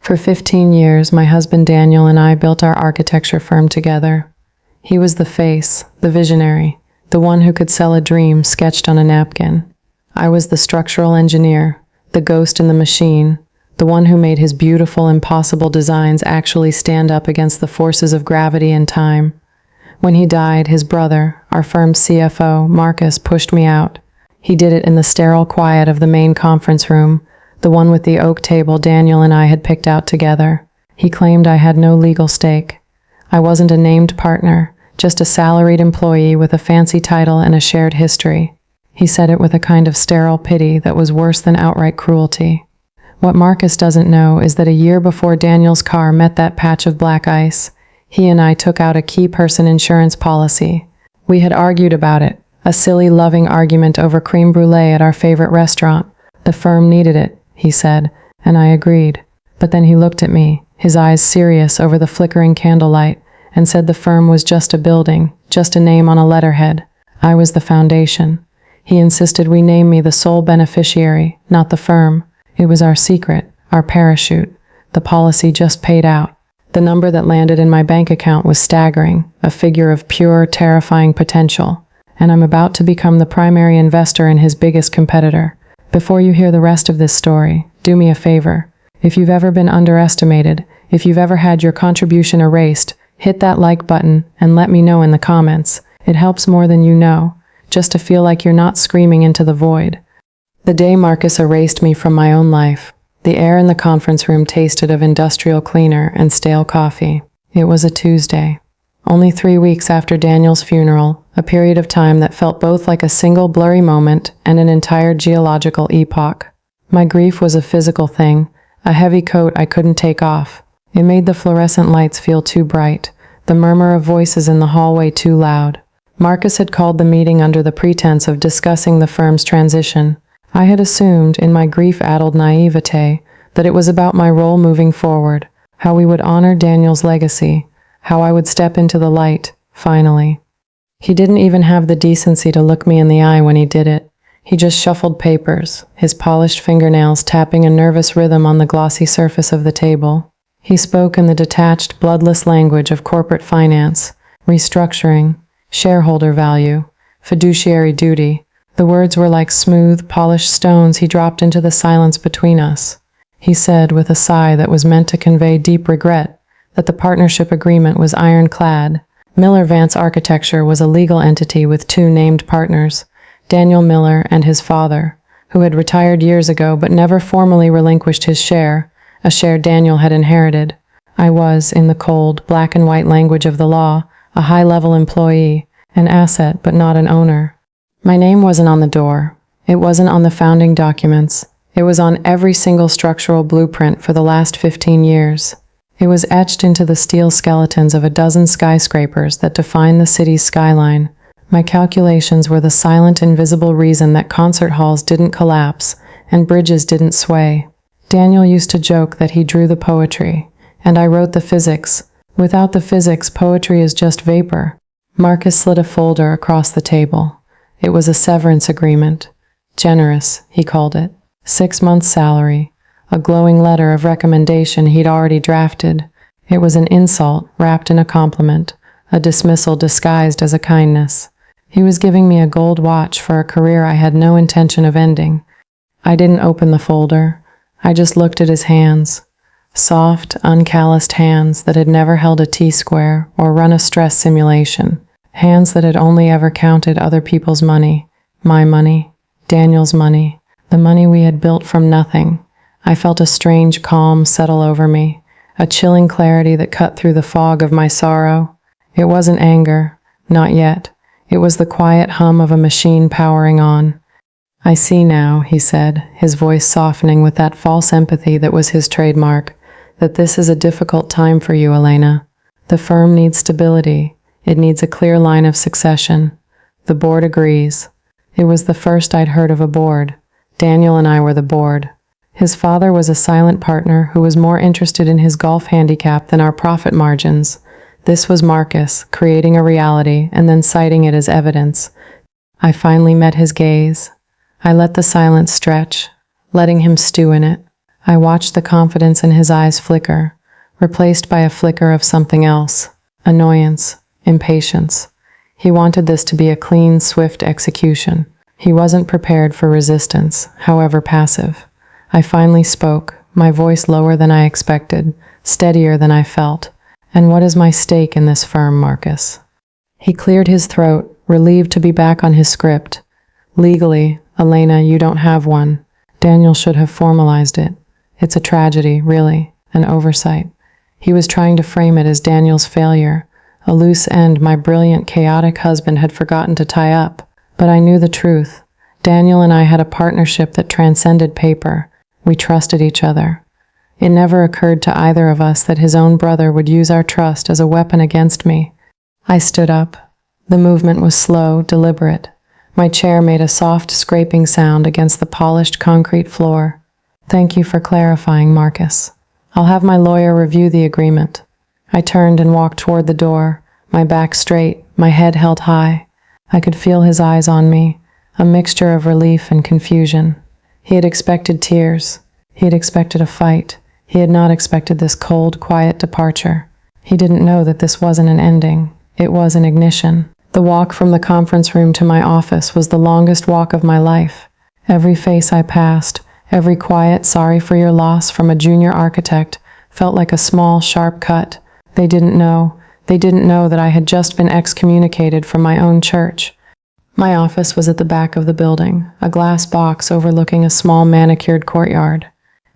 For 15 years, my husband Daniel and I built our architecture firm together. He was the face, the visionary, the one who could sell a dream sketched on a napkin. I was the structural engineer, the ghost in the machine, the one who made his beautiful, impossible designs actually stand up against the forces of gravity and time. When he died, his brother, our firm's CFO, Marcus, pushed me out. He did it in the sterile quiet of the main conference room, the one with the oak table Daniel and I had picked out together. He claimed I had no legal stake. I wasn't a named partner, just a salaried employee with a fancy title and a shared history. He said it with a kind of sterile pity that was worse than outright cruelty. What Marcus doesn't know is that a year before Daniel's car met that patch of black ice, he and I took out a key person insurance policy. We had argued about it, a silly, loving argument over creme brulee at our favorite restaurant. The firm needed it, he said, and I agreed. But then he looked at me, his eyes serious over the flickering candlelight, and said the firm was just a building, just a name on a letterhead. I was the foundation. He insisted we name me the sole beneficiary, not the firm. It was our secret, our parachute. The policy just paid out. The number that landed in my bank account was staggering, a figure of pure, terrifying potential. And I'm about to become the primary investor in his biggest competitor. Before you hear the rest of this story, do me a favor. If you've ever been underestimated, if you've ever had your contribution erased, hit that like button and let me know in the comments. It helps more than you know, just to feel like you're not screaming into the void. The day Marcus erased me from my own life, the air in the conference room tasted of industrial cleaner and stale coffee. It was a Tuesday. Only 3 weeks after Daniel's funeral, a period of time that felt both like a single blurry moment and an entire geological epoch. My grief was a physical thing, a heavy coat I couldn't take off. It made the fluorescent lights feel too bright, the murmur of voices in the hallway too loud. Marcus had called the meeting under the pretense of discussing the firm's transition. I had assumed, in my grief-addled naivete, that it was about my role moving forward, how we would honor Daniel's legacy, how I would step into the light, finally. He didn't even have the decency to look me in the eye when he did it. He just shuffled papers, his polished fingernails tapping a nervous rhythm on the glossy surface of the table. He spoke in the detached, bloodless language of corporate finance, restructuring, shareholder value, fiduciary duty. The words were like smooth, polished stones he dropped into the silence between us. He said, with a sigh that was meant to convey deep regret, that the partnership agreement was ironclad. Miller Vance Architecture was a legal entity with 2 named partners, Daniel Miller and his father, who had retired years ago but never formally relinquished his share, a share Daniel had inherited. I was, in the cold, black and white language of the law, a high-level employee, an asset but not an owner. My name wasn't on the door. It wasn't on the founding documents. It was on every single structural blueprint for the last 15 years. It was etched into the steel skeletons of a dozen skyscrapers that define the city's skyline. My calculations were the silent, invisible reason that concert halls didn't collapse and bridges didn't sway. Daniel used to joke that he drew the poetry, and I wrote the physics. Without the physics, poetry is just vapor. Marcus slid a folder across the table. It was a severance agreement. Generous, he called it. 6 months' salary. A glowing letter of recommendation he'd already drafted. It was an insult wrapped in a compliment, a dismissal disguised as a kindness. He was giving me a gold watch for a career I had no intention of ending. I didn't open the folder. I just looked at his hands. Soft, uncalloused hands that had never held a T-square or run a stress simulation. Hands that had only ever counted other people's money. My money. Daniel's money. The money we had built from nothing. I felt a strange calm settle over me, a chilling clarity that cut through the fog of my sorrow. It wasn't anger, not yet. It was the quiet hum of a machine powering on. I see now, he said, his voice softening with that false empathy that was his trademark, that this is a difficult time for you, Elena. The firm needs stability. It needs a clear line of succession. The board agrees. It was the first I'd heard of a board. Daniel and I were the board. His father was a silent partner who was more interested in his golf handicap than our profit margins. This was Marcus, creating a reality and then citing it as evidence. I finally met his gaze. I let the silence stretch, letting him stew in it. I watched the confidence in his eyes flicker, replaced by a flicker of something else: annoyance, impatience. He wanted this to be a clean, swift execution. He wasn't prepared for resistance, however passive. I finally spoke, my voice lower than I expected, steadier than I felt. "And what is my stake in this firm, Marcus?" He cleared his throat, relieved to be back on his script. "Legally, Elena, you don't have one. Daniel should have formalized it. It's a tragedy, really, an oversight." He was trying to frame it as Daniel's failure, a loose end my brilliant, chaotic husband had forgotten to tie up. But I knew the truth. Daniel and I had a partnership that transcended paper. We trusted each other. It never occurred to either of us that his own brother would use our trust as a weapon against me. I stood up. The movement was slow, deliberate. My chair made a soft scraping sound against the polished concrete floor. "Thank you for clarifying, Marcus. I'll have my lawyer review the agreement." I turned and walked toward the door, my back straight, my head held high. I could feel his eyes on me, a mixture of relief and confusion. He had expected tears. He had expected a fight. He had not expected this cold, quiet departure. He didn't know that this wasn't an ending. It was an ignition. The walk from the conference room to my office was the longest walk of my life. Every face I passed, every quiet "sorry for your loss" from a junior architect, felt like a small, sharp cut. They didn't know. They didn't know that I had just been excommunicated from my own church. My office was at the back of the building, a glass box overlooking a small manicured courtyard.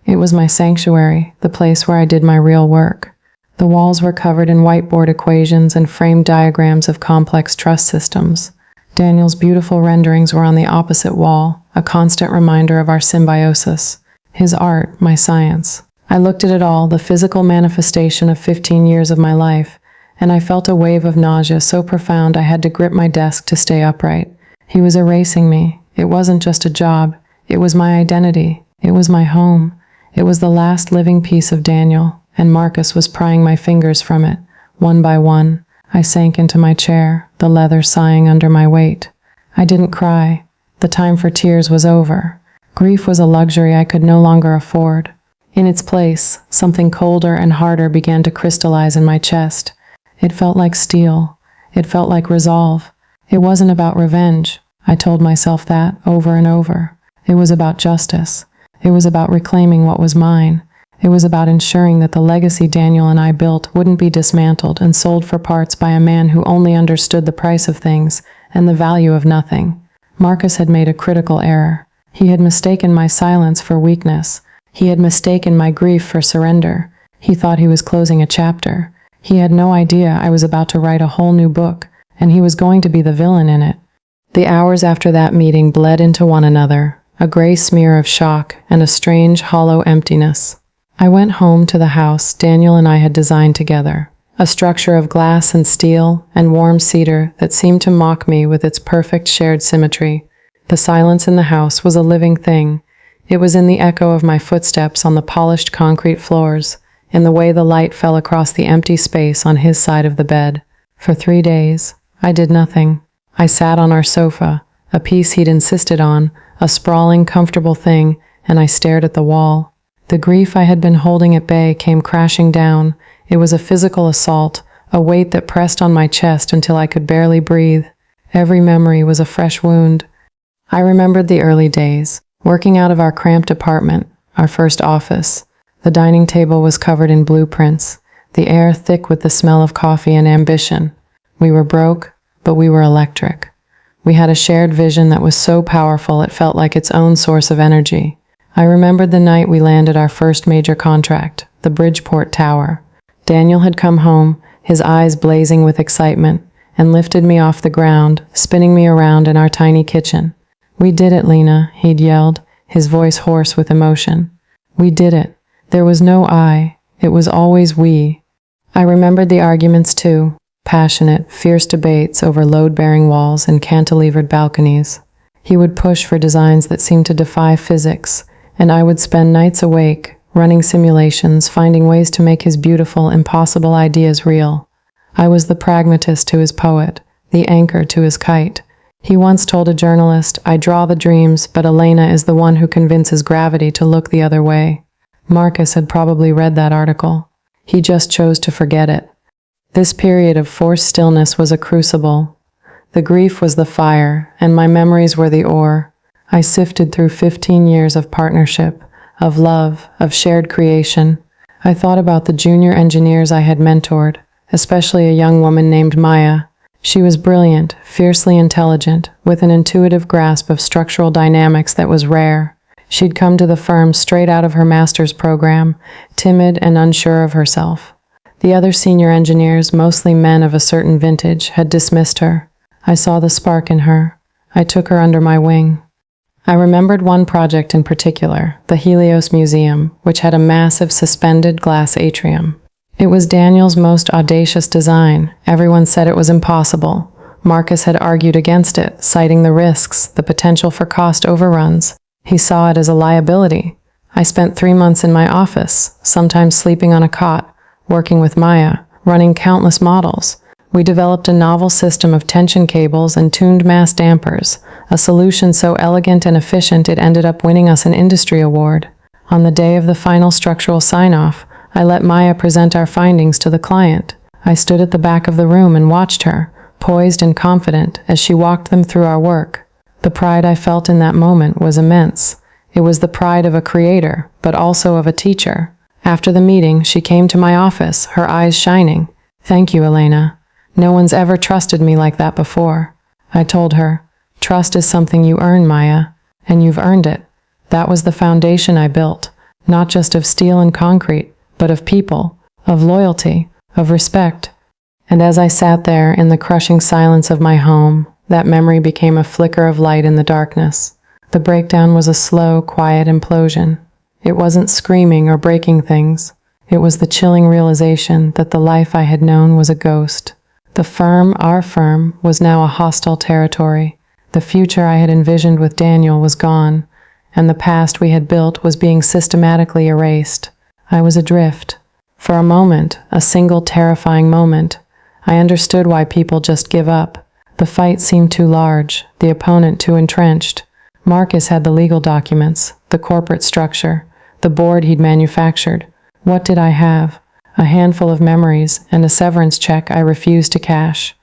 It was my sanctuary, the place where I did my real work. The walls were covered in whiteboard equations and framed diagrams of complex trust systems. Daniel's beautiful renderings were on the opposite wall, a constant reminder of our symbiosis. His art, my science. I looked at it all, the physical manifestation of 15 years of my life, and I felt a wave of nausea so profound I had to grip my desk to stay upright. He was erasing me. It wasn't just a job. It was my identity. It was my home. It was the last living piece of Daniel, and Marcus was prying my fingers from it. One by one, I sank into my chair, the leather sighing under my weight. I didn't cry. The time for tears was over. Grief was a luxury I could no longer afford. In its place, something colder and harder began to crystallize in my chest. It felt like steel. It felt like resolve. It wasn't about revenge. I told myself that over and over. It was about justice. It was about reclaiming what was mine. It was about ensuring that the legacy Daniel and I built wouldn't be dismantled and sold for parts by a man who only understood the price of things and the value of nothing. Marcus had made a critical error. He had mistaken my silence for weakness. He had mistaken my grief for surrender. He thought he was closing a chapter. He had no idea I was about to write a whole new book, and he was going to be the villain in it. The hours after that meeting bled into one another, a gray smear of shock and a strange, hollow emptiness. I went home to the house Daniel and I had designed together, a structure of glass and steel and warm cedar that seemed to mock me with its perfect shared symmetry. The silence in the house was a living thing. It was in the echo of my footsteps on the polished concrete floors, in the way the light fell across the empty space on his side of the bed. For 3 days, I did nothing. I sat on our sofa, a piece he'd insisted on, a sprawling, comfortable thing, and I stared at the wall. The grief I had been holding at bay came crashing down. It was a physical assault, a weight that pressed on my chest until I could barely breathe. Every memory was a fresh wound. I remembered the early days, working out of our cramped apartment, our first office. The dining table was covered in blueprints, the air thick with the smell of coffee and ambition. We were broke, but we were electric. We had a shared vision that was so powerful it felt like its own source of energy. I remembered the night we landed our first major contract, the Bridgeport Tower. Daniel had come home, his eyes blazing with excitement, and lifted me off the ground, spinning me around in our tiny kitchen. "We did it, Lena," he'd yelled, his voice hoarse with emotion. "We did it. There was no I. It was always we." I remembered the arguments too, passionate, fierce debates over load-bearing walls and cantilevered balconies. He would push for designs that seemed to defy physics, and I would spend nights awake, running simulations, finding ways to make his beautiful, impossible ideas real. I was the pragmatist to his poet, the anchor to his kite. He once told a journalist, "I draw the dreams, but Elena is the one who convinces gravity to look the other way." Marcus had probably read that article. He just chose to forget it. This period of forced stillness was a crucible. The grief was the fire, and my memories were the ore. I sifted through 15 years of partnership, of love, of shared creation. I thought about the junior engineers I had mentored, especially a young woman named Maya. She was brilliant, fiercely intelligent, with an intuitive grasp of structural dynamics that was rare. She'd come to the firm straight out of her master's program, timid and unsure of herself. The other senior engineers, mostly men of a certain vintage, had dismissed her. I saw the spark in her. I took her under my wing. I remembered one project in particular, the Helios Museum, which had a massive suspended glass atrium. It was Daniel's most audacious design. Everyone said it was impossible. Marcus had argued against it, citing the risks, the potential for cost overruns. He saw it as a liability. I spent 3 months in my office, sometimes sleeping on a cot, working with Maya, running countless models. We developed a novel system of tension cables and tuned mass dampers, a solution so elegant and efficient it ended up winning us an industry award. On the day of the final structural sign-off, I let Maya present our findings to the client. I stood at the back of the room and watched her, poised and confident, as she walked them through our work. The pride I felt in that moment was immense. It was the pride of a creator, but also of a teacher. After the meeting, she came to my office, her eyes shining. "Thank you, Elena. No one's ever trusted me like that before." I told her, "Trust is something you earn, Maya, and you've earned it." That was the foundation I built, not just of steel and concrete, but of people, of loyalty, of respect. And as I sat there in the crushing silence of my home, that memory became a flicker of light in the darkness. The breakdown was a slow, quiet implosion. It wasn't screaming or breaking things. It was the chilling realization that the life I had known was a ghost. The firm, our firm, was now a hostile territory. The future I had envisioned with Daniel was gone, and the past we had built was being systematically erased. I was adrift. For a moment, a single terrifying moment, I understood why people just give up. The fight seemed too large, the opponent too entrenched. Marcus had the legal documents, the corporate structure, the board he'd manufactured. What did I have? A handful of memories and a severance check I refused to cash.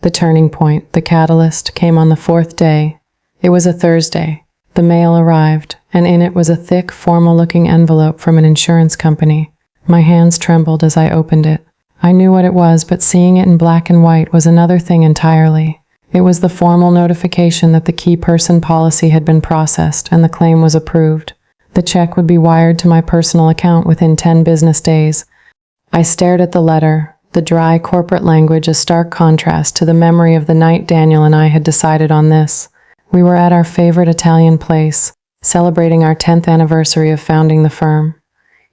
The turning point, the catalyst, came on the 4th day. It was a Thursday. The mail arrived, and in it was a thick, formal-looking envelope from an insurance company. My hands trembled as I opened it. I knew what it was, but seeing it in black and white was another thing entirely. It was the formal notification that the key person policy had been processed and the claim was approved. The check would be wired to my personal account within 10 business days. I stared at the letter, the dry corporate language a stark contrast to the memory of the night Daniel and I had decided on this. We were at our favorite Italian place, celebrating our 10th anniversary of founding the firm.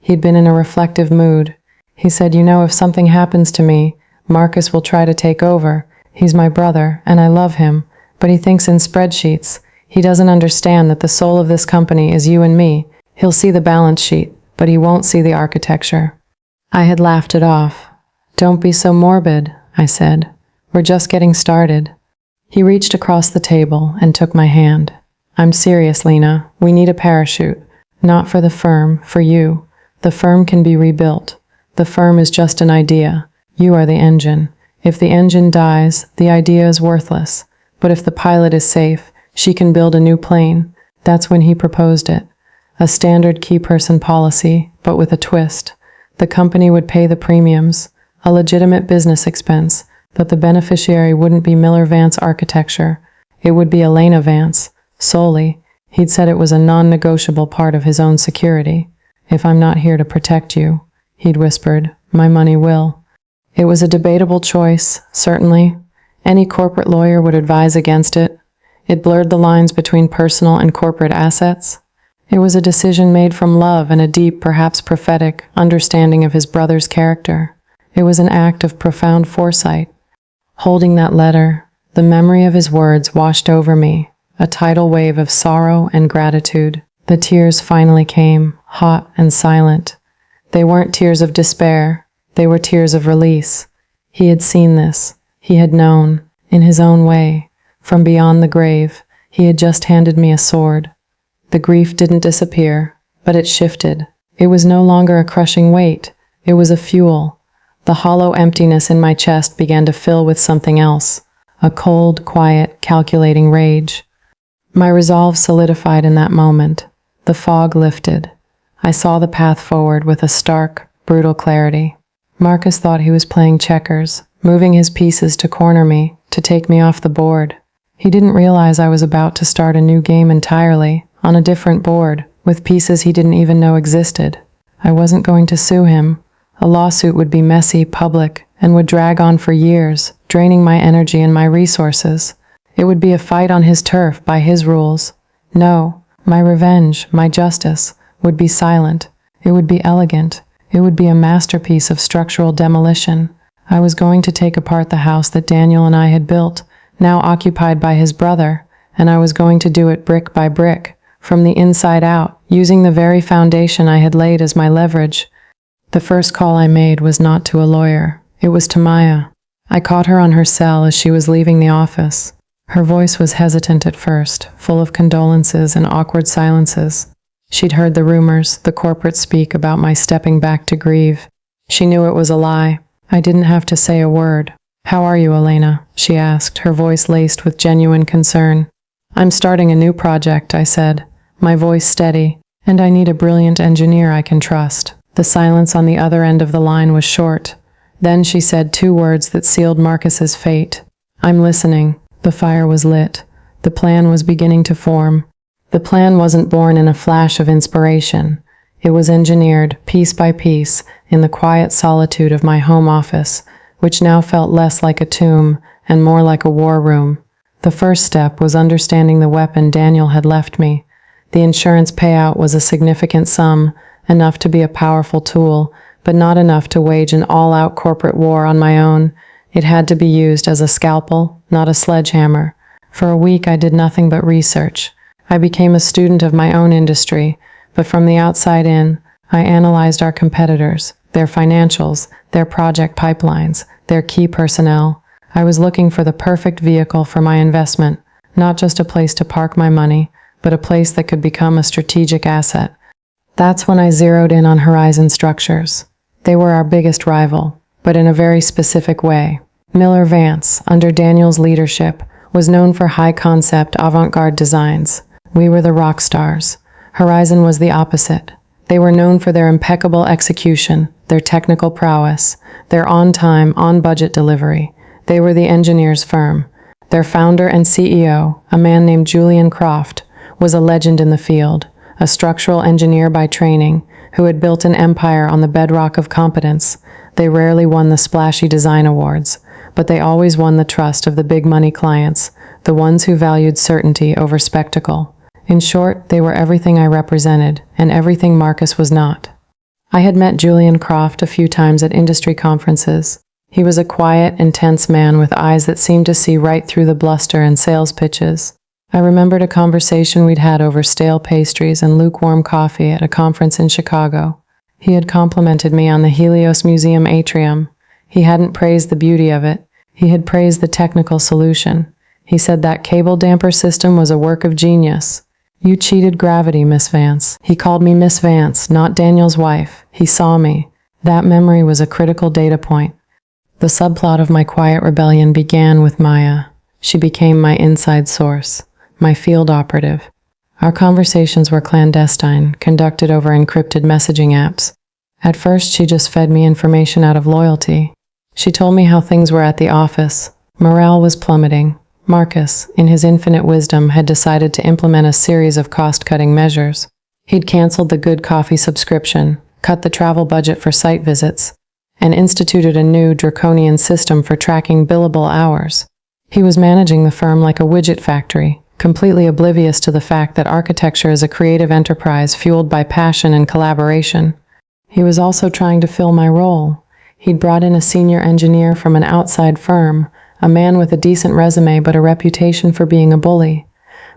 He'd been in a reflective mood. He said, if something happens to me, Marcus will try to take over. He's my brother, and I love him, but he thinks in spreadsheets. He doesn't understand that the soul of this company is you and me. He'll see the balance sheet, but he won't see the architecture. I had laughed it off. "Don't be so morbid," I said. "We're just getting started." He reached across the table and took my hand. "I'm serious, Lena. We need a parachute. Not for the firm, for you. The firm can be rebuilt. The firm is just an idea. You are the engine. If the engine dies, the idea is worthless. But if the pilot is safe, she can build a new plane." That's when he proposed it. A standard key person policy, but with a twist. The company would pay the premiums, a legitimate business expense, but the beneficiary wouldn't be Miller Vance Architecture. It would be Elena Vance, solely. He'd said it was a non-negotiable part of his own security. "If I'm not here to protect you," he'd whispered, "my money will." It was a debatable choice, certainly. Any corporate lawyer would advise against it. It blurred the lines between personal and corporate assets. It was a decision made from love and a deep, perhaps prophetic, understanding of his brother's character. It was an act of profound foresight. Holding that letter, the memory of his words washed over me, a tidal wave of sorrow and gratitude. The tears finally came, hot and silent. They weren't tears of despair, they were tears of release. He had seen this. He had known, in his own way. From beyond the grave, he had just handed me a sword. The grief didn't disappear, but it shifted. It was no longer a crushing weight. It was a fuel. The hollow emptiness in my chest began to fill with something else. A cold, quiet, calculating rage. My resolve solidified in that moment. The fog lifted. I saw the path forward with a stark, brutal clarity. Marcus thought he was playing checkers, moving his pieces to corner me, to take me off the board. He didn't realize I was about to start a new game entirely, on a different board, with pieces he didn't even know existed. I wasn't going to sue him. A lawsuit would be messy, public, and would drag on for years, draining my energy and my resources. It would be a fight on his turf, by his rules. No, my revenge, my justice, would be silent. It would be elegant. It would be a masterpiece of structural demolition. I was going to take apart the house that Daniel and I had built, now occupied by his brother, and I was going to do it brick by brick, from the inside out, using the very foundation I had laid as my leverage. The first call I made was not to a lawyer. It was to Maya. I caught her on her cell as she was leaving the office. Her voice was hesitant at first, full of condolences and awkward silences. She'd heard the rumors, the corporate speak about my stepping back to grieve. She knew it was a lie. I didn't have to say a word. "How are you, Elena?" she asked, her voice laced with genuine concern. "I'm starting a new project," I said, my voice steady, "and I need a brilliant engineer I can trust." The silence on the other end of the line was short. Then she said two words that sealed Marcus's fate. "I'm listening." The fire was lit. The plan was beginning to form. The plan wasn't born in a flash of inspiration. It was engineered, piece by piece, in the quiet solitude of my home office, which now felt less like a tomb and more like a war room. The first step was understanding the weapon Daniel had left me. The insurance payout was a significant sum, enough to be a powerful tool, but not enough to wage an all-out corporate war on my own. It had to be used as a scalpel, not a sledgehammer. For a week I did nothing but research. I became a student of my own industry, but from the outside in, I analyzed our competitors, their financials, their project pipelines, their key personnel. I was looking for the perfect vehicle for my investment, not just a place to park my money, but a place that could become a strategic asset. That's when I zeroed in on Horizon Structures. They were our biggest rival, but in a very specific way. Miller Vance, under Daniel's leadership, was known for high-concept, avant-garde designs. We were the rock stars. Horizon was the opposite. They were known for their impeccable execution, their technical prowess, their on-time, on-budget delivery. They were the engineers' firm. Their founder and CEO, a man named Julian Croft, was a legend in the field, a structural engineer by training, who had built an empire on the bedrock of competence. They rarely won the splashy design awards, but they always won the trust of the big money clients, the ones who valued certainty over spectacle. In short, they were everything I represented, and everything Marcus was not. I had met Julian Croft a few times at industry conferences. He was a quiet, intense man with eyes that seemed to see right through the bluster and sales pitches. I remembered a conversation we'd had over stale pastries and lukewarm coffee at a conference in Chicago. He had complimented me on the Helios Museum atrium. He hadn't praised the beauty of it. He had praised the technical solution. He said that cable damper system was a work of genius. "You cheated gravity, Miss Vance." He called me Miss Vance, not Daniel's wife. He saw me. That memory was a critical data point. The subplot of my quiet rebellion began with Maya. She became my inside source, my field operative. Our conversations were clandestine, conducted over encrypted messaging apps. At first, she just fed me information out of loyalty. She told me how things were at the office. Morale was plummeting. Marcus, in his infinite wisdom, had decided to implement a series of cost-cutting measures. He'd canceled the Good Coffee subscription, cut the travel budget for site visits, and instituted a new draconian system for tracking billable hours. He was managing the firm like a widget factory, completely oblivious to the fact that architecture is a creative enterprise fueled by passion and collaboration. He was also trying to fill my role. He'd brought in a senior engineer from an outside firm, a man with a decent resume but a reputation for being a bully.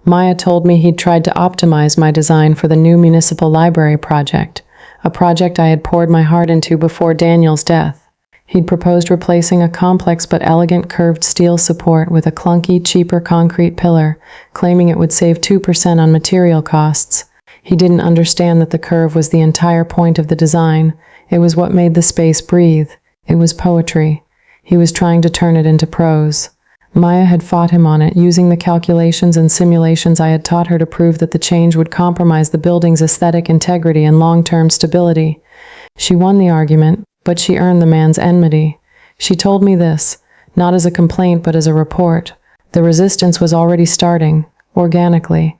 Maya told me he'd tried to optimize my design for the new municipal library project, a project I had poured my heart into before Daniel's death. He'd proposed replacing a complex but elegant curved steel support with a clunky, cheaper concrete pillar, claiming it would save 2% on material costs. He didn't understand that the curve was the entire point of the design. It was what made the space breathe. It was poetry. He was trying to turn it into prose. Maya had fought him on it, using the calculations and simulations I had taught her to prove that the change would compromise the building's aesthetic integrity and long-term stability. She won the argument, but she earned the man's enmity. She told me this, not as a complaint but as a report. The resistance was already starting, organically.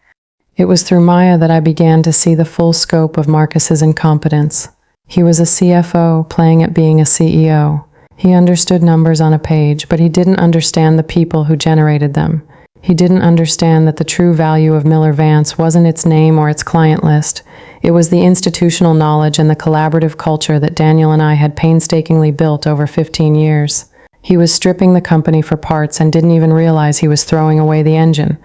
It was through Maya that I began to see the full scope of Marcus's incompetence. He was a CFO playing at being a CEO. He understood numbers on a page, but he didn't understand the people who generated them. He didn't understand that the true value of Miller Vance wasn't its name or its client list. It was the institutional knowledge and the collaborative culture that Daniel and I had painstakingly built over 15 years. He was stripping the company for parts and didn't even realize he was throwing away the engine.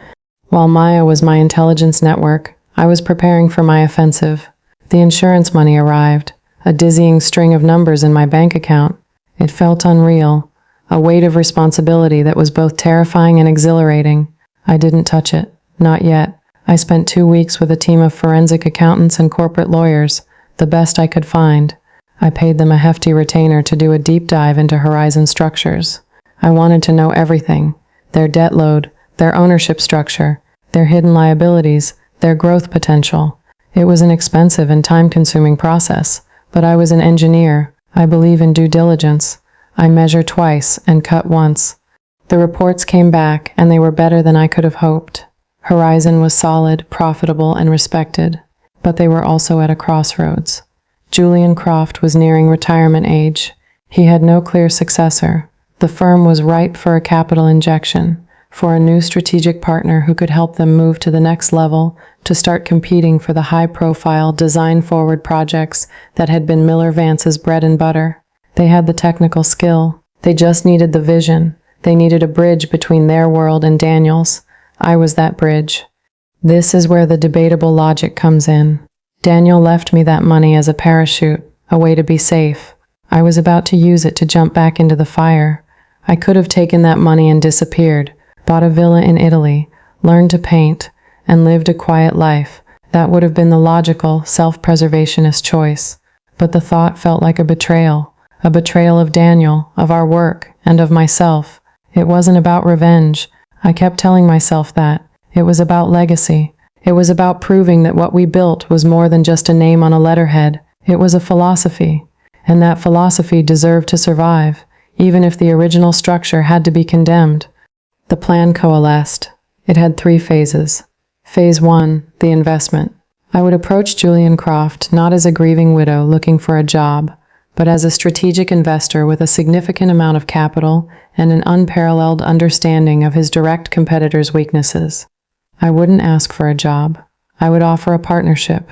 While Maya was my intelligence network, I was preparing for my offensive. The insurance money arrived, a dizzying string of numbers in my bank account. It felt unreal, a weight of responsibility that was both terrifying and exhilarating. I didn't touch it, not yet. I spent 2 weeks with a team of forensic accountants and corporate lawyers, the best I could find. I paid them a hefty retainer to do a deep dive into Horizon structures. I wanted to know everything: their debt load, their ownership structure, their hidden liabilities, their growth potential. It was an expensive and time-consuming process, but I was an engineer. I believe in due diligence. I measure twice and cut once. The reports came back, and they were better than I could have hoped. Horizon was solid, profitable, and respected, but they were also at a crossroads. Julian Croft was nearing retirement age. He had no clear successor. The firm was ripe for a capital injection, for a new strategic partner who could help them move to the next level, to start competing for the high-profile, design-forward projects that had been Miller Vance's bread and butter. They had the technical skill. They just needed the vision. They needed a bridge between their world and Daniel's. I was that bridge. This is where the debatable logic comes in. Daniel left me that money as a parachute, a way to be safe. I was about to use it to jump back into the fire. I could have taken that money and disappeared, bought a villa in Italy, learned to paint, and lived a quiet life. That would have been the logical, self-preservationist choice. But the thought felt like a betrayal of Daniel, of our work, and of myself. It wasn't about revenge. I kept telling myself that. It was about legacy. It was about proving that what we built was more than just a name on a letterhead. It was a philosophy. And that philosophy deserved to survive, even if the original structure had to be condemned. The plan coalesced. It had 3 phases. Phase 1, the investment. I would approach Julian Croft not as a grieving widow looking for a job, but as a strategic investor with a significant amount of capital and an unparalleled understanding of his direct competitors' weaknesses. I wouldn't ask for a job. I would offer a partnership.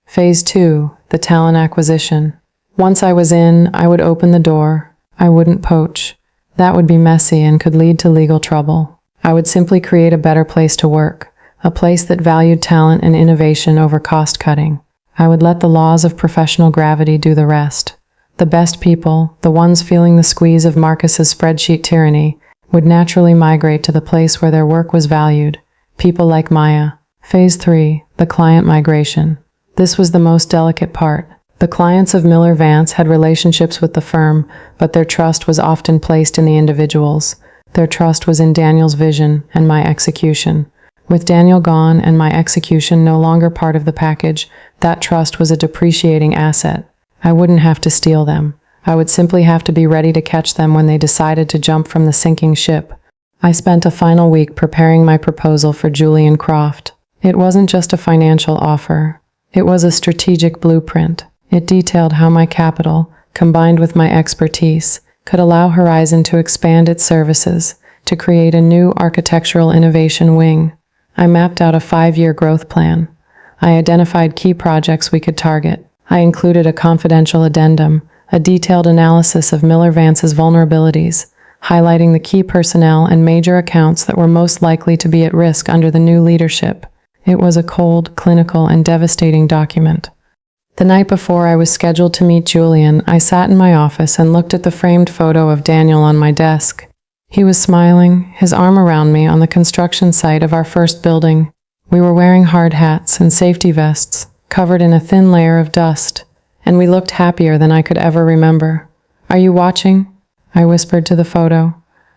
Phase 2, the talent acquisition. Once I was in, I would open the door. I wouldn't poach. That would be messy and could lead to legal trouble. I would simply create a better place to work, a place that valued talent and innovation over cost-cutting. I would let the laws of professional gravity do the rest. The best people, the ones feeling the squeeze of Marcus's spreadsheet tyranny, would naturally migrate to the place where their work was valued. People like Maya. Phase 3, the client migration. This was the most delicate part. The clients of Miller Vance had relationships with the firm, but their trust was often placed in the individuals. Their trust was in Daniel's vision and my execution. With Daniel gone and my execution no longer part of the package, that trust was a depreciating asset. I wouldn't have to steal them. I would simply have to be ready to catch them when they decided to jump from the sinking ship. I spent a final week preparing my proposal for Julian Croft. It wasn't just a financial offer. It was a strategic blueprint. It detailed how my capital, combined with my expertise, could allow Horizon to expand its services, to create a new architectural innovation wing. I mapped out a 5-year growth plan. I identified key projects we could target. I included a confidential addendum, a detailed analysis of Miller Vance's vulnerabilities, highlighting the key personnel and major accounts that were most likely to be at risk under the new leadership. It was a cold, clinical, and devastating document. The night before I was scheduled to meet Julian, I sat in my office and looked at the framed photo of Daniel on my desk. He was smiling, his arm around me on the construction site of our first building. We were wearing hard hats and safety vests, covered in a thin layer of dust, and we looked happier than I could ever remember. "Are you watching?" I whispered to the photo.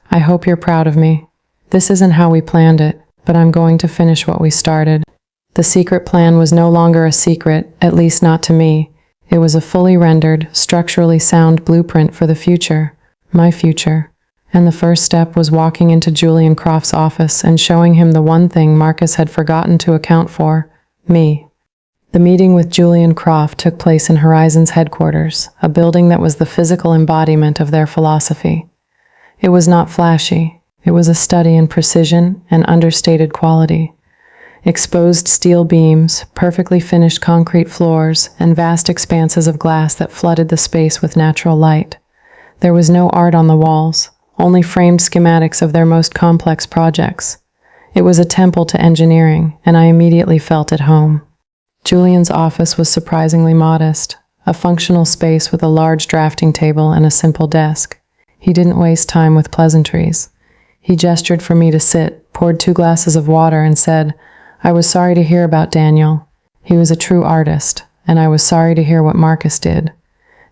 "I hope you're proud of me. This isn't how we planned it, but I'm going to finish what we started." The secret plan was no longer a secret, at least not to me. It was a fully rendered, structurally sound blueprint for the future, my future. And the first step was walking into Julian Croft's office and showing him the one thing Marcus had forgotten to account for: me. The meeting with Julian Croft took place in Horizon's headquarters, a building that was the physical embodiment of their philosophy. It was not flashy. It was a study in precision and understated quality. Exposed steel beams, perfectly finished concrete floors, and vast expanses of glass that flooded the space with natural light. There was no art on the walls, only framed schematics of their most complex projects. It was a temple to engineering, and I immediately felt at home. Julian's office was surprisingly modest, a functional space with a large drafting table and a simple desk. He didn't waste time with pleasantries. He gestured for me to sit, poured 2 glasses of water, and said, "I was sorry to hear about Daniel. He was a true artist, and I was sorry to hear what Marcus did.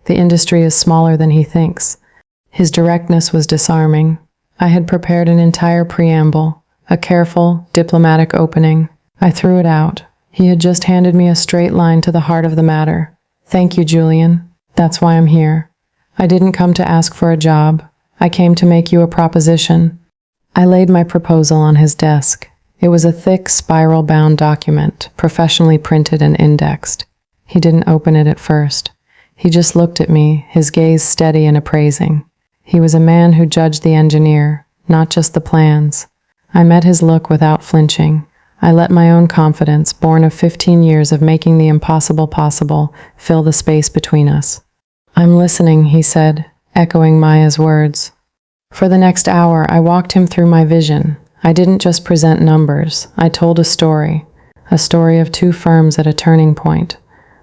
The industry is smaller than he thinks." His directness was disarming. I had prepared an entire preamble, a careful, diplomatic opening. I threw it out. He had just handed me a straight line to the heart of the matter. "Thank you, Julian. That's why I'm here. I didn't come to ask for a job. I came to make you a proposition." I laid my proposal on his desk. It was a thick, spiral-bound document, professionally printed and indexed. He didn't open it at first. He just looked at me, his gaze steady and appraising. He was a man who judged the engineer, not just the plans. I met his look without flinching. I let my own confidence, born of 15 years of making the impossible possible, fill the space between us. "I'm listening," he said, echoing Maya's words. For the next hour, I walked him through my vision. I didn't just present numbers. I told a story of 2 firms at a turning point.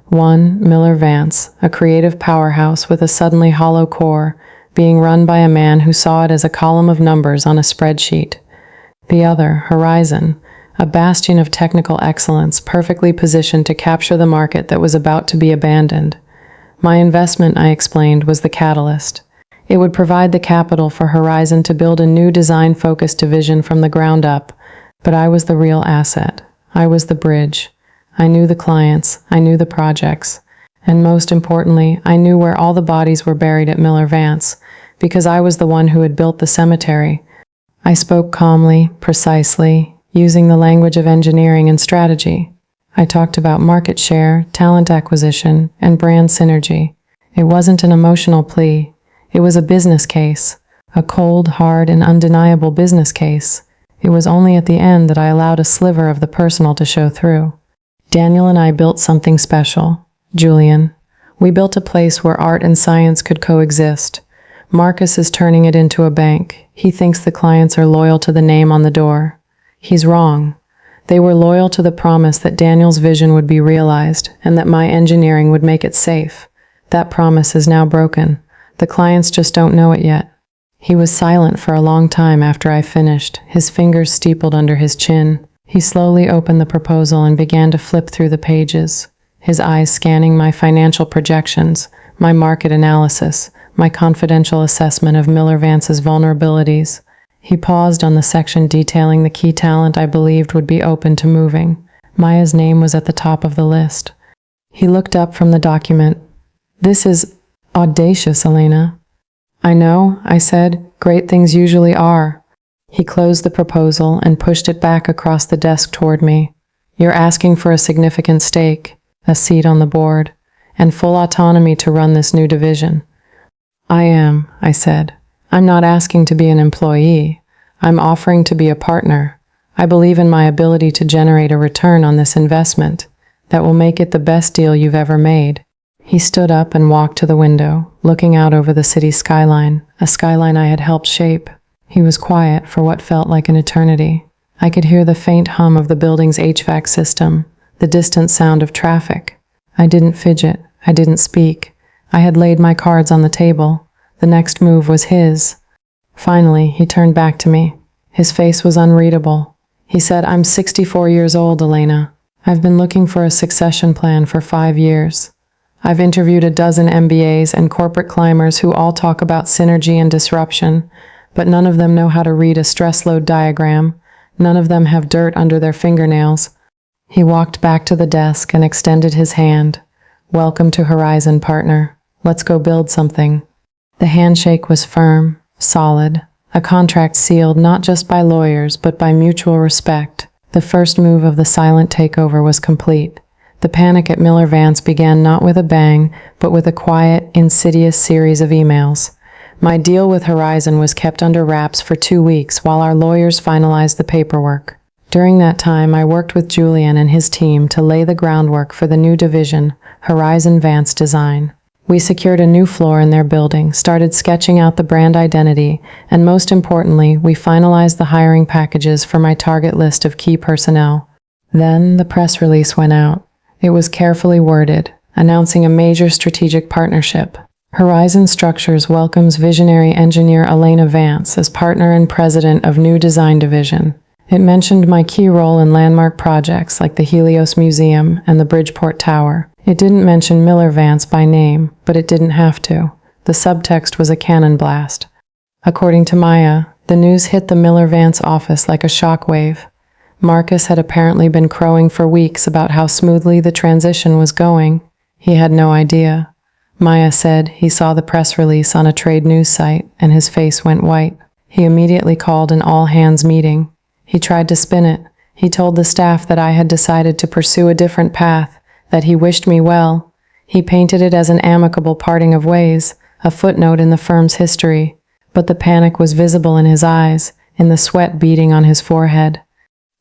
One, Miller Vance, a creative powerhouse with a suddenly hollow core, being run by a man who saw it as a column of numbers on a spreadsheet. The other, Horizon, a bastion of technical excellence, perfectly positioned to capture the market that was about to be abandoned. My investment, I explained, was the catalyst. It would provide the capital for Horizon to build a new design-focused division from the ground up, but I was the real asset. I was the bridge. I knew the clients, I knew the projects, and most importantly, I knew where all the bodies were buried at Miller Vance, because I was the one who had built the cemetery. I spoke calmly, precisely, using the language of engineering and strategy. I talked about market share, talent acquisition, and brand synergy. It wasn't an emotional plea. It was a business case, a cold, hard, and undeniable business case. It was only at the end that I allowed a sliver of the personal to show through. Daniel and I built something special, Julian. We built a place where art and science could coexist. Marcus is turning it into a bank. He thinks the clients are loyal to the name on the door. He's wrong. They were loyal to the promise that Daniel's vision would be realized and that my engineering would make it safe. That promise is now broken. The clients just don't know it yet. He was silent for a long time after I finished, his fingers steepled under his chin. He slowly opened the proposal and began to flip through the pages, his eyes scanning my financial projections, my market analysis, my confidential assessment of Miller Vance's vulnerabilities. He paused on the section detailing the key talent I believed would be open to moving. Maya's name was at the top of the list. He looked up from the document. "This is audacious, Elena." "I know," I said. "Great things usually are." He closed the proposal and pushed it back across the desk toward me. "You're asking for a significant stake, a seat on the board, and full autonomy to run this new division." "I am," I said. "I'm not asking to be an employee. I'm offering to be a partner. I believe in my ability to generate a return on this investment that will make it the best deal you've ever made." He stood up and walked to the window, looking out over the city skyline, a skyline I had helped shape. He was quiet for what felt like an eternity. I could hear the faint hum of the building's HVAC system, the distant sound of traffic. I didn't fidget. I didn't speak. I had laid my cards on the table. The next move was his. Finally, he turned back to me. His face was unreadable. He said, "I'm 64 years old, Elena. I've been looking for a succession plan for 5 years. I've interviewed a dozen MBAs and corporate climbers who all talk about synergy and disruption, but none of them know how to read a stress load diagram. None of them have dirt under their fingernails. He walked back to the desk and extended his hand. Welcome to Horizon, partner. Let's go build something. The handshake was firm, solid, a contract sealed not just by lawyers but by mutual respect. The first move of the silent takeover was complete. The panic at Miller Vance began not with a bang, but with a quiet, insidious series of emails. My deal with Horizon was kept under wraps for 2 weeks while our lawyers finalized the paperwork. During that time, I worked with Julian and his team to lay the groundwork for the new division, Horizon Vance Design. We secured a new floor in their building, started sketching out the brand identity, and most importantly, we finalized the hiring packages for my target list of key personnel. Then the press release went out. It was carefully worded, announcing a major strategic partnership. Horizon Structures welcomes visionary engineer Elena Vance as partner and president of new design division. It mentioned my key role in landmark projects like the Helios Museum and the Bridgeport Tower. It didn't mention Miller Vance by name, but it didn't have to. The subtext was a cannon blast. According to Maya, the news hit the Miller Vance office like a shockwave. Marcus had apparently been crowing for weeks about how smoothly the transition was going. He had no idea. Maya said he saw the press release on a trade news site and his face went white. He immediately called an all-hands meeting. He tried to spin it. He told the staff that I had decided to pursue a different path, that he wished me well. He painted it as an amicable parting of ways, a footnote in the firm's history. But the panic was visible in his eyes, in the sweat beading on his forehead.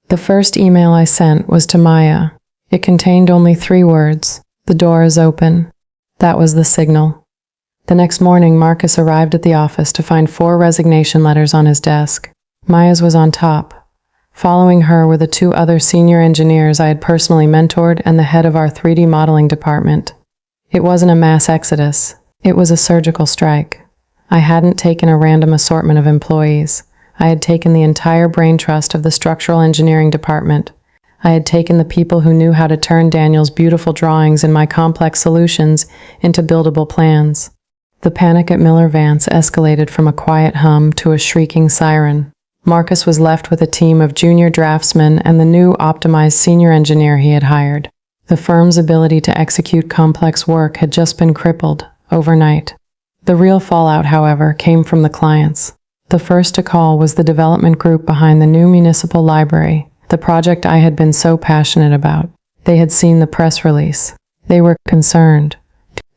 The first email I sent was to Maya. It contained only 3 words. The door is open. That was the signal. The next morning, Marcus arrived at the office to find 4 resignation letters on his desk. Maya's was on top. Following her were the 2 other senior engineers I had personally mentored and the head of our 3D modeling department. It wasn't a mass exodus. It was a surgical strike. I hadn't taken a random assortment of employees. I had taken the entire brain trust of the structural engineering department. I had taken the people who knew how to turn Daniel's beautiful drawings and my complex solutions into buildable plans. The panic at Miller Vance escalated from a quiet hum to a shrieking siren. Marcus was left with a team of junior draftsmen and the new optimized senior engineer he had hired. The firm's ability to execute complex work had just been crippled overnight. The real fallout, however, came from the clients. The first to call was the development group behind the new municipal library, the project I had been so passionate about. They had seen the press release. They were concerned.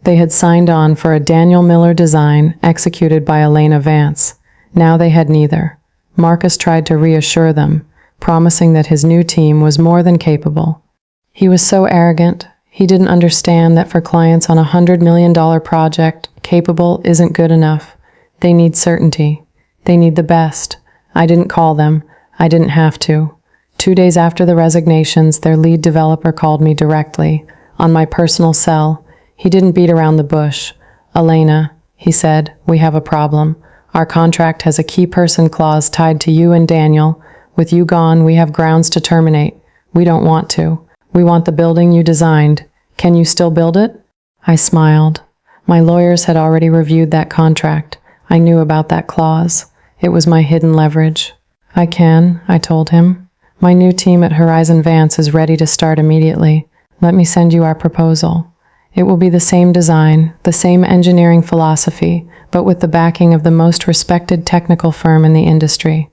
They had signed on for a Daniel Miller design executed by Elena Vance. Now they had neither. Marcus tried to reassure them, promising that his new team was more than capable. He was so arrogant, he didn't understand that for clients on a $100 million project, capable isn't good enough. They need certainty. They need the best. I didn't call them. I didn't have to. 2 days after the resignations, their lead developer called me directly, on my personal cell. He didn't beat around the bush. Elena, he said, we have a problem. Our contract has a key person clause tied to you and Daniel. With you gone, we have grounds to terminate. We don't want to. We want the building you designed. Can you still build it? I smiled. My lawyers had already reviewed that contract. I knew about that clause. It was my hidden leverage. I can, I told him. My new team at Horizon Vance is ready to start immediately. Let me send you our proposal. It will be the same design, the same engineering philosophy, but with the backing of the most respected technical firm in the industry.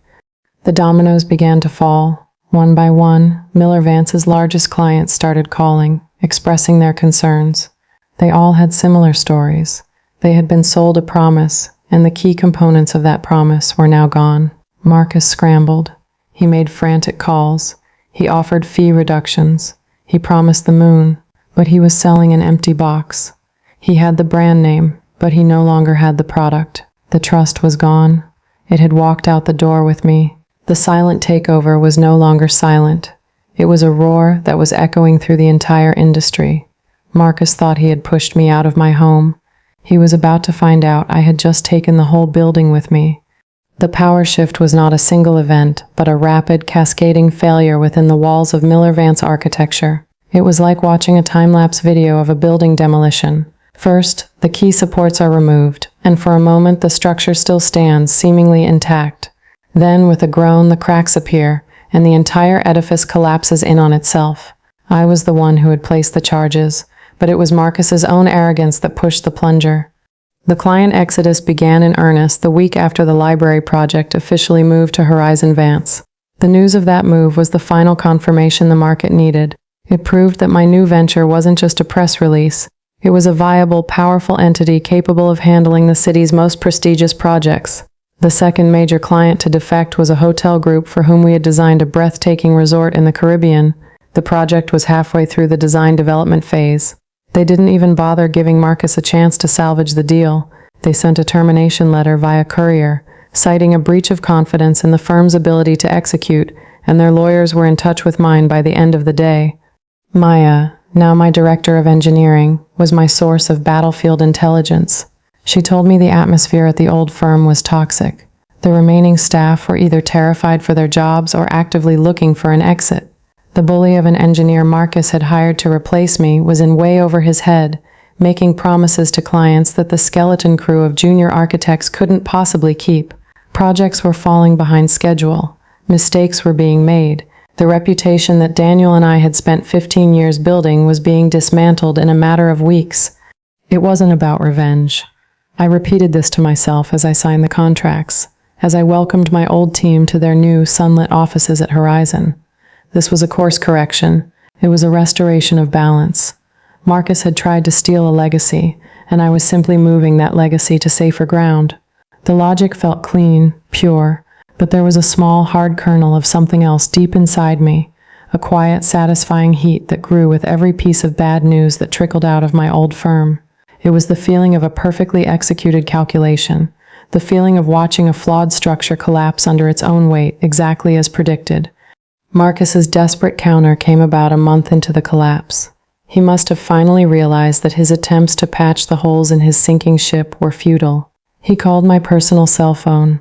The dominoes began to fall. One by one, Miller Vance's largest clients started calling, expressing their concerns. They all had similar stories. They had been sold a promise, and the key components of that promise were now gone. Marcus scrambled. He made frantic calls. He offered fee reductions. He promised the moon, but he was selling an empty box. He had the brand name, but he no longer had the product. The trust was gone. It had walked out the door with me. The silent takeover was no longer silent. It was a roar that was echoing through the entire industry. Marcus thought he had pushed me out of my home. He was about to find out I had just taken the whole building with me. The power shift was not a single event, but a rapid, cascading failure within the walls of Miller Vance architecture. It was like watching a time-lapse video of a building demolition. First, the key supports are removed, and for a moment the structure still stands, seemingly intact. Then, with a groan, the cracks appear, and the entire edifice collapses in on itself. I was the one who had placed the charges, but it was Marcus's own arrogance that pushed the plunger. The client exodus began in earnest the week after the library project officially moved to Horizon Vance. The news of that move was the final confirmation the market needed. It proved that my new venture wasn't just a press release. It was a viable, powerful entity capable of handling the city's most prestigious projects. The second major client to defect was a hotel group for whom we had designed a breathtaking resort in the Caribbean. The project was halfway through the design development phase. They didn't even bother giving Marcus a chance to salvage the deal. They sent a termination letter via courier, citing a breach of confidence in the firm's ability to execute, and their lawyers were in touch with mine by the end of the day. Maya, now my director of engineering, was my source of battlefield intelligence. She told me the atmosphere at the old firm was toxic. The remaining staff were either terrified for their jobs or actively looking for an exit. The bully of an engineer Marcus had hired to replace me was in way over his head, making promises to clients that the skeleton crew of junior architects couldn't possibly keep. Projects were falling behind schedule. Mistakes were being made. The reputation that Daniel and I had spent 15 years building was being dismantled in a matter of weeks. It wasn't about revenge. I repeated this to myself as I signed the contracts, as I welcomed my old team to their new sunlit offices at Horizon. This was a course correction. It was a restoration of balance. Marcus had tried to steal a legacy, and I was simply moving that legacy to safer ground. The logic felt clean, pure, but there was a small, hard kernel of something else deep inside me, a quiet, satisfying heat that grew with every piece of bad news that trickled out of my old firm. It was the feeling of a perfectly executed calculation, the feeling of watching a flawed structure collapse under its own weight, exactly as predicted. Marcus's desperate counter came about a month into the collapse. He must have finally realized that his attempts to patch the holes in his sinking ship were futile. He called my personal cell phone.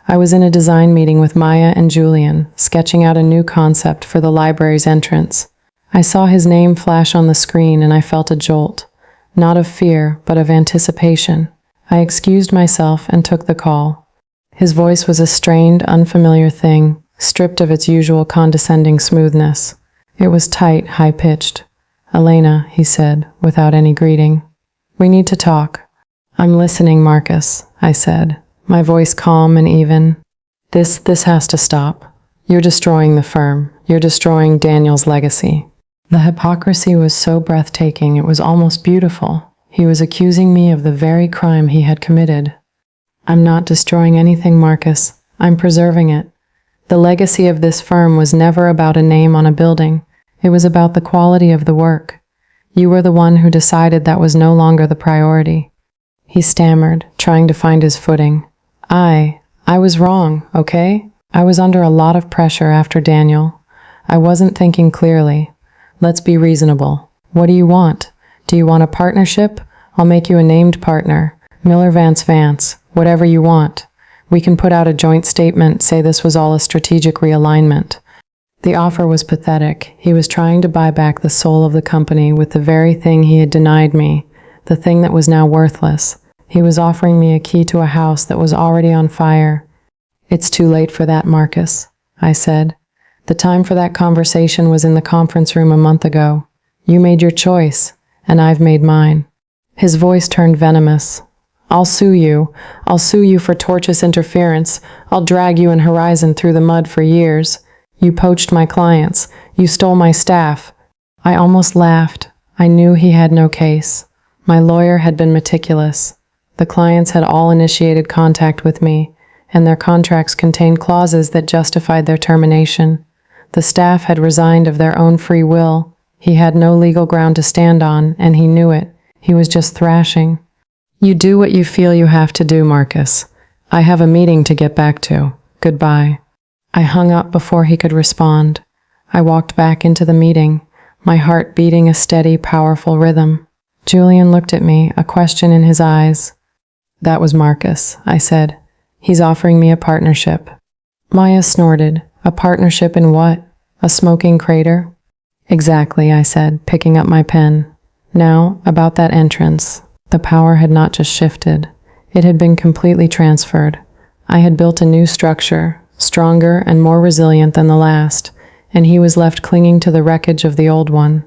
I was in a design meeting with Maya and Julian, sketching out a new concept for the library's entrance. I saw his name flash on the screen and I felt a jolt, not of fear, but of anticipation. I excused myself and took the call. His voice was a strained, unfamiliar thing, stripped of its usual condescending smoothness. It was tight, high-pitched. "Elena," he said, without any greeting. "We need to talk." "I'm listening, Marcus," I said, my voice calm and even. This has to stop. You're destroying the firm. You're destroying Daniel's legacy." The hypocrisy was so breathtaking it was almost beautiful. He was accusing me of the very crime he had committed. "I'm not destroying anything, Marcus. I'm preserving it. The legacy of this firm was never about a name on a building. It was about the quality of the work. You were the one who decided that was no longer the priority." He stammered, trying to find his footing. I was wrong, okay? I was under a lot of pressure after Daniel. I wasn't thinking clearly. Let's be reasonable. What do you want? Do you want a partnership? I'll make you a named partner. Miller Vance, whatever you want. We can put out a joint statement, say this was all a strategic realignment. The offer was pathetic. He was trying to buy back the soul of the company with the very thing he had denied me, the thing that was now worthless. He was offering me a key to a house that was already on fire. "It's too late for that, Marcus," I said. "The time for that conversation was in the conference room a month ago. You made your choice, and I've made mine." His voice turned venomous. I'll sue you. I'll sue you for tortious interference. I'll drag you and Horizon through the mud for years. You poached my clients. You stole my staff." I almost laughed. I knew he had no case. My lawyer had been meticulous. The clients had all initiated contact with me, and their contracts contained clauses that justified their termination. The staff had resigned of their own free will. He had no legal ground to stand on, and he knew it. He was just thrashing. "You do what you feel you have to do, Marcus. I have a meeting to get back to. Goodbye." I hung up before he could respond. I walked back into the meeting, my heart beating a steady, powerful rhythm. Julian looked at me, a question in his eyes. "That was Marcus," I said. "He's offering me a partnership." Maya snorted. "A partnership in what? A smoking crater?" Exactly, I said, picking up my pen. Now, about that entrance. The power had not just shifted. It had been completely transferred. I had built a new structure, stronger and more resilient than the last, and he was left clinging to the wreckage of the old one.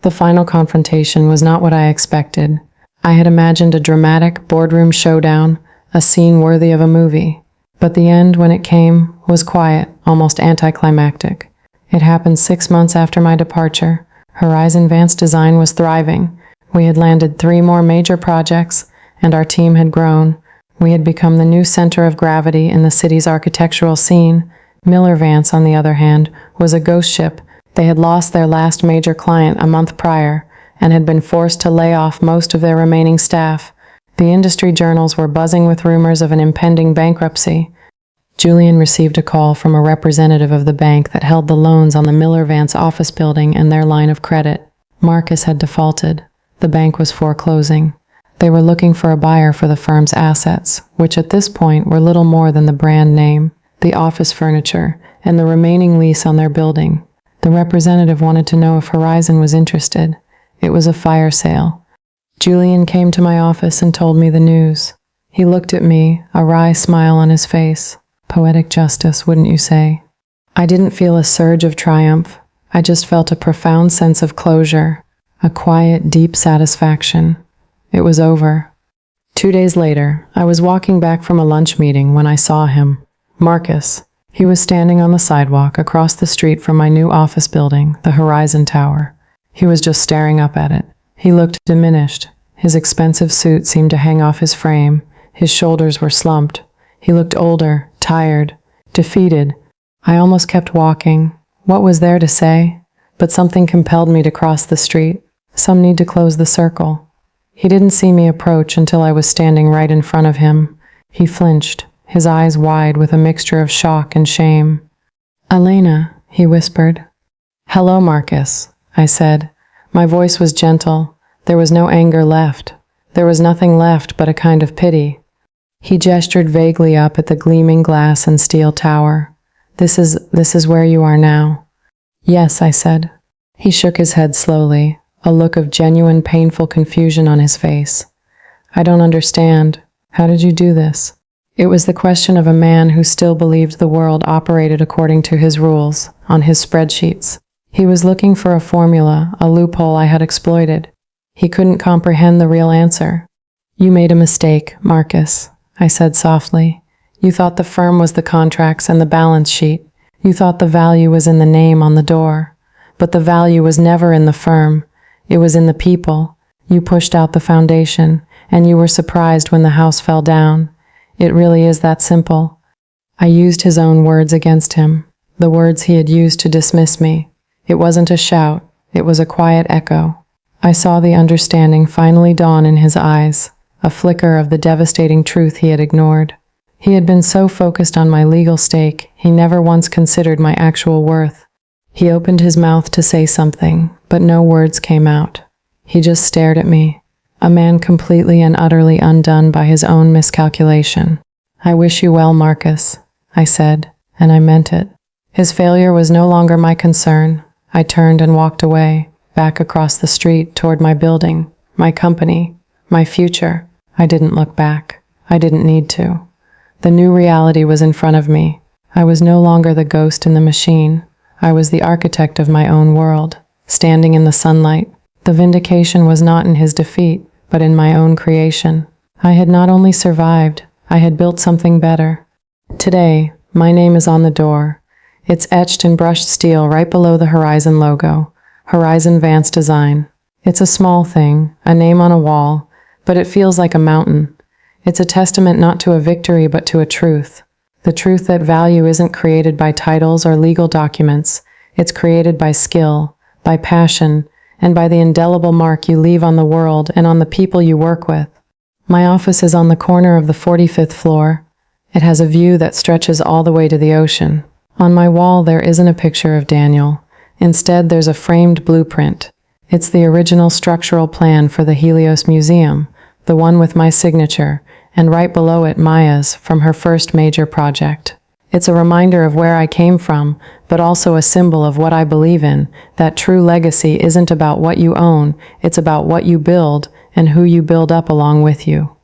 The final confrontation was not what I expected. I had imagined a dramatic boardroom showdown, a scene worthy of a movie. But the end, when it came, was quiet, almost anticlimactic. It happened 6 months after my departure. Horizon Advanced Design was thriving. We had landed 3 more major projects, and our team had grown. We had become the new center of gravity in the city's architectural scene. Miller Vance, on the other hand, was a ghost ship. They had lost their last major client a month prior, and had been forced to lay off most of their remaining staff. The industry journals were buzzing with rumors of an impending bankruptcy. Julian received a call from a representative of the bank that held the loans on the Miller Vance office building and their line of credit. Marcus had defaulted. The bank was foreclosing. They were looking for a buyer for the firm's assets, which at this point were little more than the brand name, the office furniture, and the remaining lease on their building. The representative wanted to know if Horizon was interested. It was a fire sale. Julian came to my office and told me the news. He looked at me, a wry smile on his face. Poetic justice, wouldn't you say? I didn't feel a surge of triumph. I just felt a profound sense of closure, a quiet, deep satisfaction. It was over. 2 days later, I was walking back from a lunch meeting when I saw him. Marcus. He was standing on the sidewalk across the street from my new office building, the Horizon Tower. He was just staring up at it. He looked diminished. His expensive suit seemed to hang off his frame. His shoulders were slumped. He looked older, tired, defeated. I almost kept walking. What was there to say? But something compelled me to cross the street. Some need to close the circle. He didn't see me approach until I was standing right in front of him. He flinched, his eyes wide with a mixture of shock and shame. "Elena," he whispered. "Hello, Marcus," I said. My voice was gentle. There was no anger left. There was nothing left but a kind of pity. He gestured vaguely up at the gleaming glass and steel tower. This is where you are now." "Yes," I said. He shook his head slowly, a look of genuine painful confusion on his face. "I don't understand. How did you do this?" It was the question of a man who still believed the world operated according to his rules, on his spreadsheets. He was looking for a formula, a loophole I had exploited. He couldn't comprehend the real answer. "You made a mistake, Marcus," I said softly. "You thought the firm was the contracts and the balance sheet. You thought the value was in the name on the door. But the value was never in the firm. It was in the people. You pushed out the foundation, and you were surprised when the house fell down. It really is that simple." I used his own words against him, the words he had used to dismiss me. It wasn't a shout, it was a quiet echo. I saw the understanding finally dawn in his eyes, a flicker of the devastating truth he had ignored. He had been so focused on my legal stake, he never once considered my actual worth. He opened his mouth to say something, but no words came out. He just stared at me, a man completely and utterly undone by his own miscalculation. "I wish you well, Marcus," I said, and I meant it. His failure was no longer my concern. I turned and walked away, back across the street toward my building, my company, my future. I didn't look back. I didn't need to. The new reality was in front of me. I was no longer the ghost in the machine. I was the architect of my own world, standing in the sunlight. The vindication was not in his defeat, but in my own creation. I had not only survived, I had built something better. Today, my name is on the door. It's etched in brushed steel right below the Horizon logo, Horizon Advanced Design. It's a small thing, a name on a wall, but it feels like a mountain. It's a testament not to a victory but to a truth. The truth that value isn't created by titles or legal documents. It's created by skill, by passion, and by the indelible mark you leave on the world and on the people you work with. My office is on the corner of the 45th floor. It has a view that stretches all the way to the ocean. On my wall there isn't a picture of Daniel. Instead, there's a framed blueprint. It's the original structural plan for the Helios Museum, the one with my signature, and right below it Maya's from her first major project. It's a reminder of where I came from, but also a symbol of what I believe in, that true legacy isn't about what you own, it's about what you build and who you build up along with you.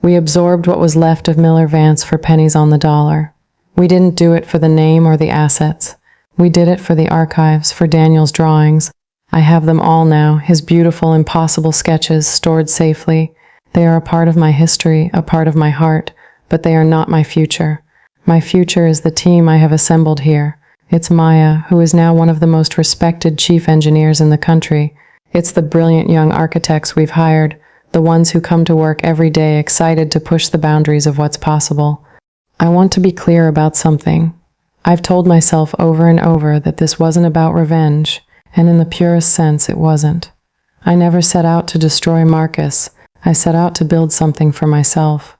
We absorbed what was left of Miller Vance for pennies on the dollar. We didn't do it for the name or the assets. We did it for the archives, for Daniel's drawings. I have them all now, his beautiful, impossible sketches stored safely. They are a part of my history, a part of my heart, but they are not my future. My future is the team I have assembled here. It's Maya, who is now one of the most respected chief engineers in the country. It's the brilliant young architects we've hired, the ones who come to work every day excited to push the boundaries of what's possible. I want to be clear about something. I've told myself over and over that this wasn't about revenge, and in the purest sense it wasn't. I never set out to destroy Marcus. I set out to build something for myself.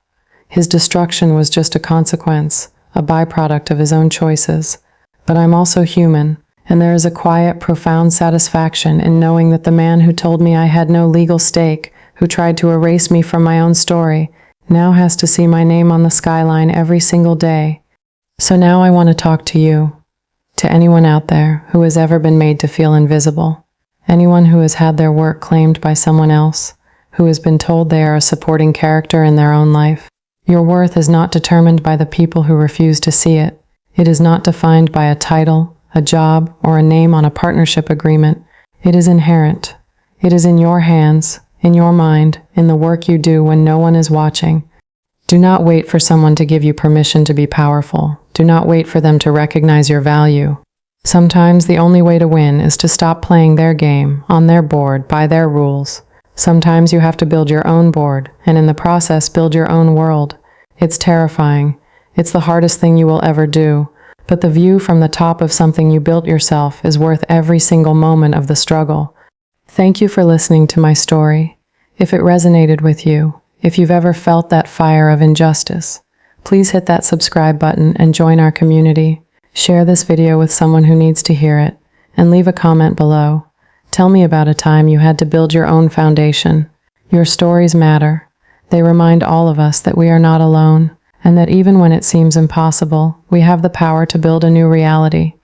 His destruction was just a consequence, a byproduct of his own choices. But I'm also human, and there is a quiet, profound satisfaction in knowing that the man who told me I had no legal stake, who tried to erase me from my own story, now has to see my name on the skyline every single day. So now I want to talk to you, to anyone out there who has ever been made to feel invisible, anyone who has had their work claimed by someone else, who has been told they are a supporting character in their own life. Your worth is not determined by the people who refuse to see it. It is not defined by a title, a job, or a name on a partnership agreement. It is inherent. It is in your hands, in your mind, in the work you do when no one is watching. Do not wait for someone to give you permission to be powerful. Do not wait for them to recognize your value. Sometimes the only way to win is to stop playing their game, on their board, by their rules. Sometimes you have to build your own board, and in the process build your own world. It's terrifying. It's the hardest thing you will ever do. But the view from the top of something you built yourself is worth every single moment of the struggle. Thank you for listening to my story. If it resonated with you, if you've ever felt that fire of injustice, please hit that subscribe button and join our community. Share this video with someone who needs to hear it, and leave a comment below. Tell me about a time you had to build your own foundation. Your stories matter. They remind all of us that we are not alone, and that even when it seems impossible, we have the power to build a new reality.